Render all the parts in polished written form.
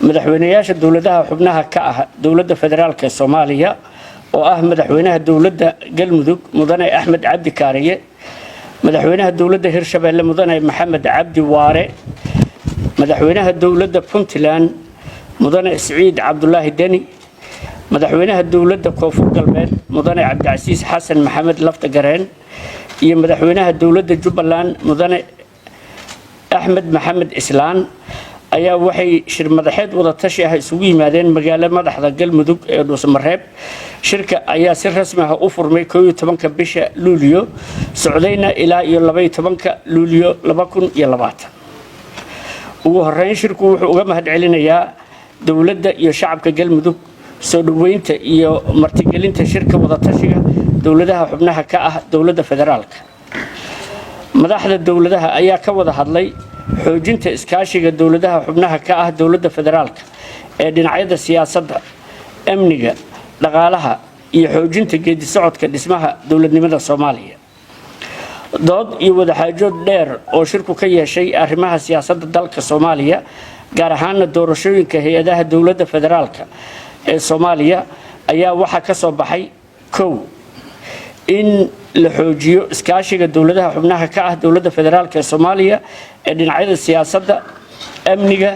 madaxweynayaasha dawladaha xubnaha ka ah dawladda federaalka Soomaaliya oo ah madaxweynaha dawladda Galmudug Mudane Axmed Cabdi Kaariye, madaxweynaha dawladda Hirshabeelle Mudane Maxamed Cabdi Waare, madaxweynaha dawladda Puntland Mudane Saciid Cabdullaahi Deni, madaxweynaha dawladda Koonfur Galbeed Mudane Cabdicasiis Xasan Maxamed Laftagareen iyo madaxweynaha dawladda Jubbaland Mudane Axmed Maxamed Islaan ayaa waxay shir madaxeed wada tashi ah isugu yimaadeen magaalada madaxda Galmudug ee Dhuusamareeb. Shirka ayaa si rasmi ah u furmay 11 bisha Luulyo socdayna ilaa 12 Luulyo 2020. ugu horeyn shirku wuxuu uga mahadcelinayaa dawladda iyo shacabka Galmudug soo dhaweynta iyo martigelinta shirka wada tashiga dawladaha xubnaha ka ah dawladda federaalka. madaxda dawladaha ayaa ka wada hadlay xoojinta iskaashiga dawladaha xubnaha ka ah dawladda federaalka ee dhinacyada siyaasadda, amniga, dhaqaalaha iyo xoojinta geedi socodka dhismaha dawladnimada Soomaaliya. dood iyo wada xaajood dheer oo shirku ka yeeshay arrimaha siyaasadda dalka Soomaaliya gaar ahaan doorashooyinka hay'adaha dawladda federaalka ee Soomaaliya ayaa waxa ka soo baxay in la xoojiyo iskaashiga dawladaha xubnaha ka ah dawladda federaalka ee Soomaaliya ee dhinacyada siyaasadda, amniga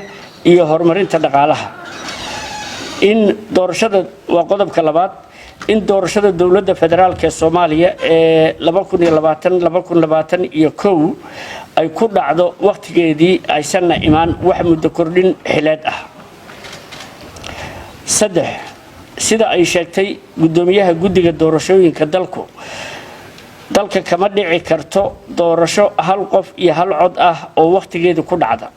iyo horumarinta dhaqaalaha. in doorashada waa qodobka labaad in doorashada dawladda federaalka ee Soomaaliya ee 2020-2021 ay ku dhacdo waqtigeedii aysan imaan wax muddo kordhin xileed ah. 3 sida ay sheegtay gudoomiyaha guddiga doorashooyinka dalka kama dhici karto doorasho hal qof iyo hal cod ah oo waqtigeedu ku dhacda.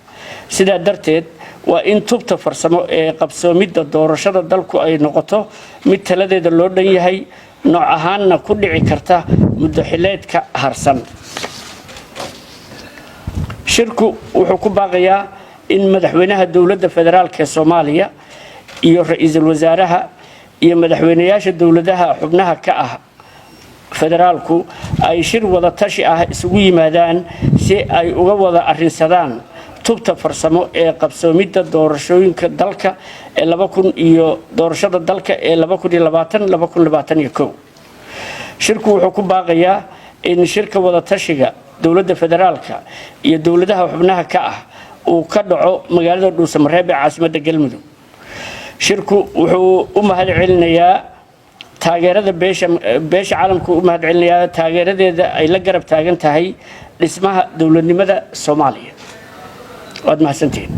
sidaa darteed waa in tubta farsamo ee qabsoomidda doorashada dalku ay noqoto mid taladeeda loo dhan yahay, nooc ahaanna ku dhici karta muddo xileedka harsan. shirku wuxuu ku baaqayaa in madaxweynaha dawladda federaalka ee Soomaaliya iyo ra'iisul wasaaraha iyo madaxweynayaasha dawladaha xubnaha ka ah federaalku ay shir wada tashi ah isugu yimaadaan si ay uga wada arrinsadaan tubta farsamo ee qabsoomidda doorashooyinka dalka ee doorashada dalka ee 2020-2021. shirku wuxuu ku baaqayaa in shirka wada tashiga dawladda federaalka iyo dawladaha xubnaha ka ah uu ka dhaco magaalada Dhuusamareeb ee caasimadda Galmudug. shirku wuxuu u mahadcelinayaa taageerada beesha caalamku u mahadcelinayaa taageeradeeda ay la garab taagan tahay dhismaha dawladnimada Soomaaliya. waad mahadsantihiin.